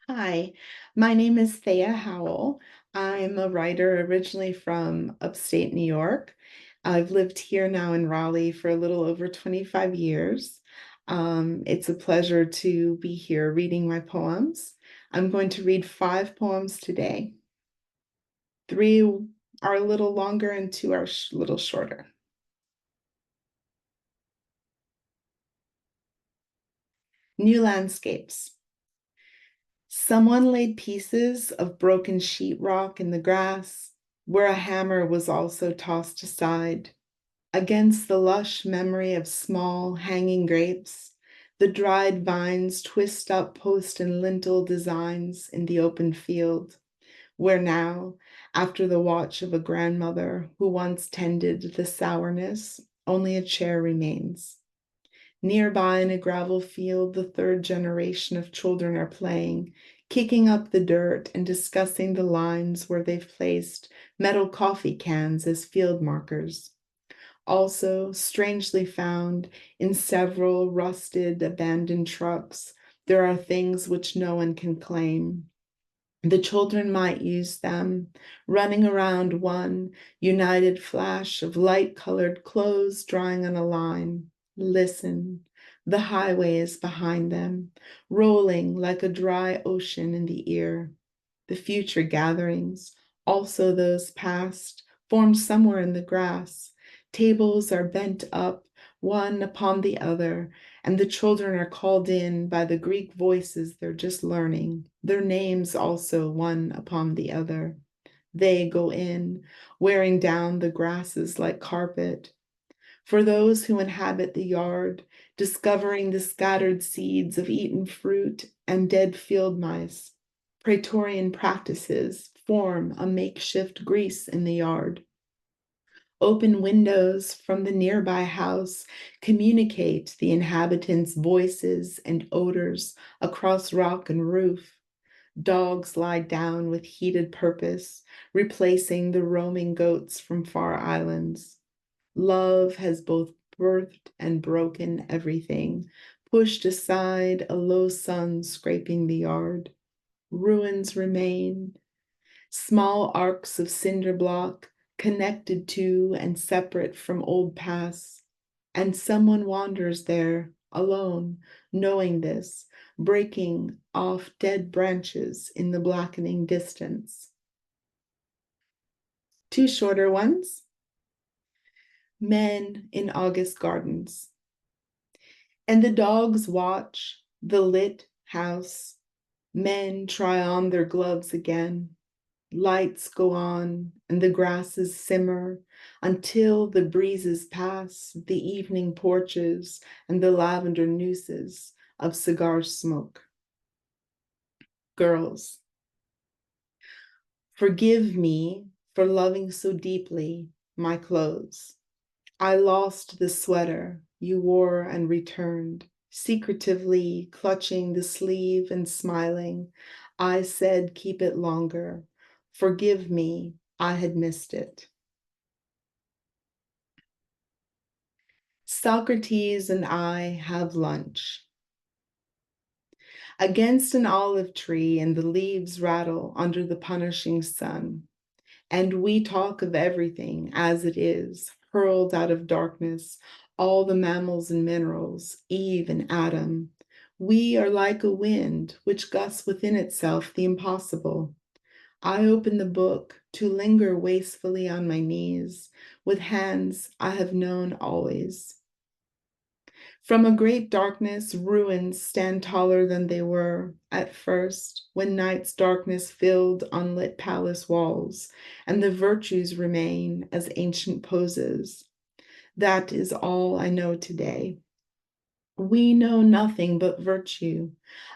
Hi, my name is Thea Howell. I'm a writer originally from upstate New York. I've lived here now in Raleigh for a little over 25 years. It's a pleasure to be here reading my poems. I'm going to read 5 poems today. 3 are a little longer and 2 are a little shorter. New landscapes. Someone laid pieces of broken sheetrock in the grass, where a hammer was also tossed aside. Against the lush memory of small hanging grapes, the dried vines twist up post and lintel designs in the open field, where now, after the watch of a grandmother who once tended the sourness, only a chair remains. Nearby in a gravel field, the third generation of children are playing, kicking up the dirt and discussing the lines where they've placed metal coffee cans as field markers. Also, strangely found in several rusted, abandoned trucks, there are things which no one can claim. The children might use them, running around one united flash of light-colored clothes drawing on a line. Listen, the highway is behind them, rolling like a dry ocean in the ear. The future gatherings, also those past, formed somewhere in the grass. Tables are bent up, one upon the other, and the children are called in by the Greek voices they're just learning, their names also one upon the other. They go in, wearing down the grasses like carpet. For those who inhabit the yard, discovering the scattered seeds of eaten fruit and dead field mice, Praetorian practices form a makeshift grease in the yard. Open windows from the nearby house communicate the inhabitants' voices and odors across rock and roof. Dogs lie down with heated purpose, replacing the roaming goats from far islands. Love has both birthed and broken everything, pushed aside a low sun scraping the yard. Ruins remain, small arcs of cinder block connected to and separate from old paths. And someone wanders there alone, knowing this, breaking off dead branches in the blackening distance. 2 shorter ones. Men in August gardens. And the dogs watch the lit house. Men try on their gloves again. Lights go on and the grasses simmer until the breezes pass the evening porches and the lavender nooses of cigar smoke. Girls, forgive me for loving so deeply my clothes. I lost the sweater you wore and returned, secretively clutching the sleeve and smiling. I said, keep it longer. Forgive me, I had missed it. Socrates and I have lunch. Against an olive tree, and the leaves rattle under the punishing sun. And we talk of everything as it is, hurled out of darkness, all the mammals and minerals, Eve and Adam. We are like a wind which gusts within itself the impossible. I open the book to linger wastefully on my knees with hands I have known always. From a great darkness, ruins stand taller than they were at first, when night's darkness filled unlit palace walls, and the virtues remain as ancient poses. That is all I know today. We know nothing but virtue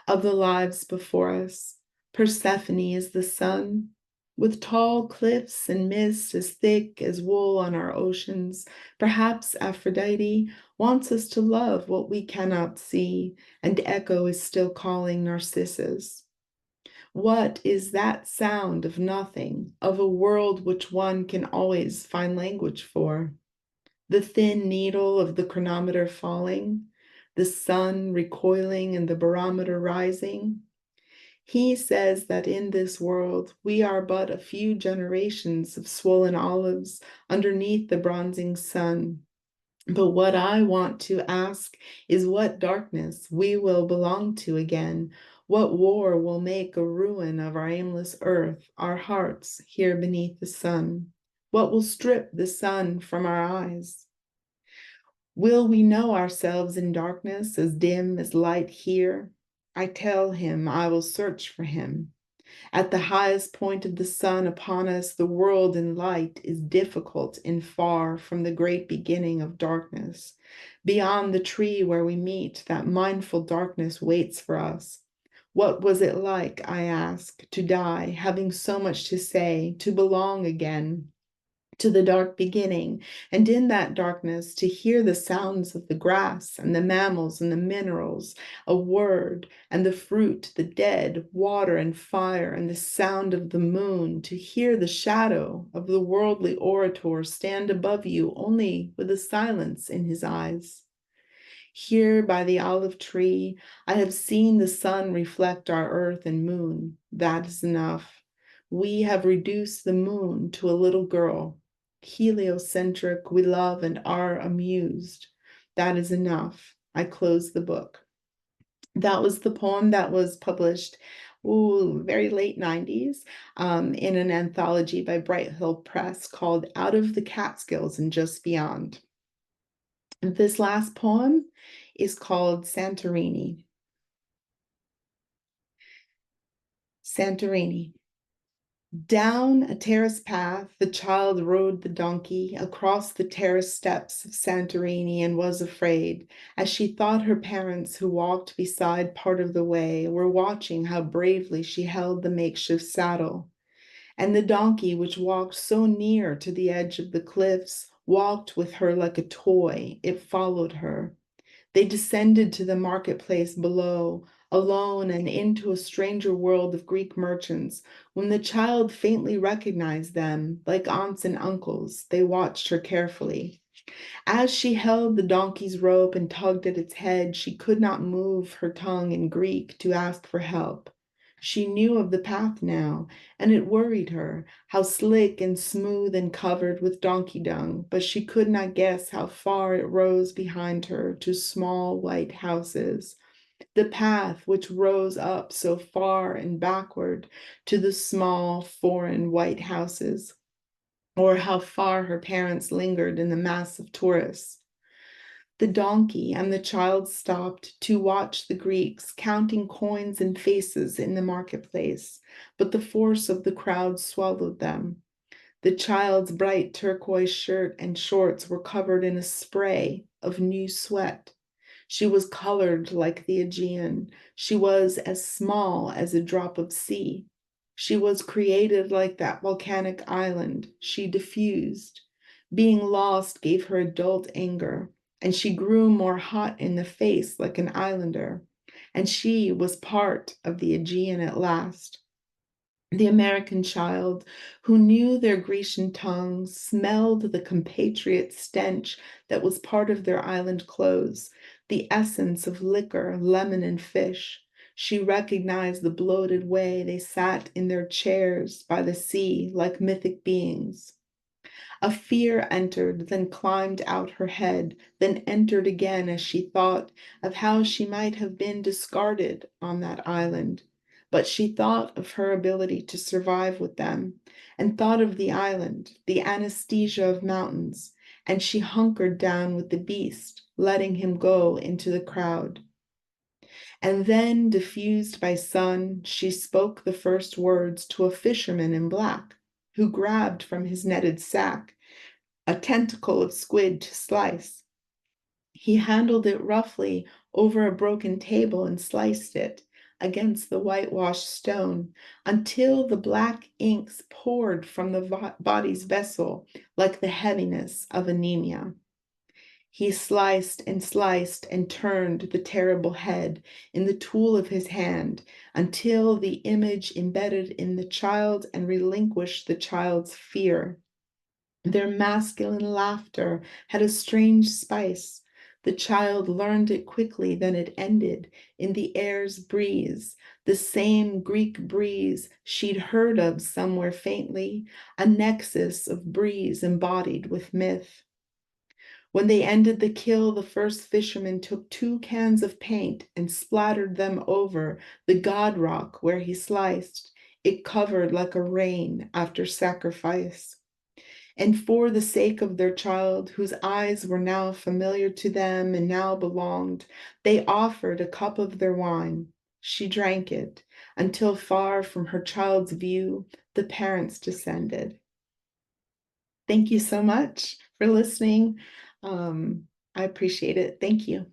of the lives before us. Persephone is the sun, with tall cliffs and mist as thick as wool on our oceans. Perhaps Aphrodite wants us to love what we cannot see, and Echo is still calling Narcissus. What is that sound of nothing, of a world which one can always find language for? The thin needle of the chronometer falling, the sun recoiling and the barometer rising. He says that in this world we are but a few generations of swollen olives underneath the bronzing sun. But what I want to ask is what darkness we will belong to again, what war will make a ruin of our aimless earth, our hearts here beneath the sun, what will strip the sun from our eyes. Will we know ourselves in darkness as dim as light here? I tell him I will search for him. At the highest point of the sun upon us, the world in light is difficult and far from the great beginning of darkness. Beyond the tree where we meet, that mindful darkness waits for us. What was it like, I ask, to die, having so much to say, to belong again to the dark beginning, and in that darkness to hear the sounds of the grass and the mammals and the minerals, a word and the fruit, the dead, water and fire, and the sound of the moon, to hear the shadow of the worldly orator stand above you only with a silence in his eyes. Here by the olive tree, I have seen the sun reflect our earth and moon. That is enough. We have reduced the moon to a little girl. Heliocentric, we love and are amused. That is enough. I close the book. That was the poem that was published very late 90s in an anthology by Bright Hill Press called Out of the Catskills and Just Beyond. And this last poem is called Santorini. Santorini. Down a terrace path, the child rode the donkey across the terrace steps of Santorini and was afraid, as she thought her parents, who walked beside part of the way, were watching how bravely she held the makeshift saddle. And the donkey, which walked so near to the edge of the cliffs, walked with her like a toy. It followed her. They descended to the marketplace below, alone and into a stranger world of Greek merchants. When the child faintly recognized them, like aunts and uncles, they watched her carefully. As she held the donkey's rope and tugged at its head, she could not move her tongue in Greek to ask for help. She knew of the path now, and it worried her, how slick and smooth and covered with donkey dung, but she could not guess how far it rose behind her to small white houses. The path which rose up so far and backward to the small foreign white houses, or how far her parents lingered in the mass of tourists. The donkey and the child stopped to watch the Greeks counting coins and faces in the marketplace, but the force of the crowd swallowed them. The child's bright turquoise shirt and shorts were covered in a spray of new sweat. She was colored like the Aegean. She was as small as a drop of sea. She was created like that volcanic island. She diffused. Being lost gave her adult anger, and she grew more hot in the face like an islander. And she was part of the Aegean at last. The American child, who knew their Grecian tongues, smelled the compatriot stench that was part of their island clothes, the essence of liquor, lemon, and fish. She recognized the bloated way they sat in their chairs by the sea like mythic beings. A fear entered, then climbed out her head, then entered again as she thought of how she might have been discarded on that island. But she thought of her ability to survive with them, and thought of the island, the anesthesia of mountains, and she hunkered down with the beast, letting him go into the crowd. And then, diffused by sun, she spoke the first words to a fisherman in black, who grabbed from his netted sack a tentacle of squid to slice. He handled it roughly over a broken table and sliced it against the whitewashed stone until the black inks poured from the body's vessel like the heaviness of anemia. He sliced and turned the terrible head in the tool of his hand until the image embedded in the child and relinquished the child's fear. Their masculine laughter had a strange spice. The child learned it quickly, then it ended in the air's breeze, the same Greek breeze she'd heard of somewhere faintly, a nexus of breeze embodied with myth. When they ended the kill, the first fisherman took 2 cans of paint and splattered them over the god rock where he sliced. It covered like a rain after sacrifice. And for the sake of their child, whose eyes were now familiar to them and now belonged, they offered a cup of their wine. She drank it until far from her child's view, the parents descended. Thank you so much for listening. I appreciate it. Thank you.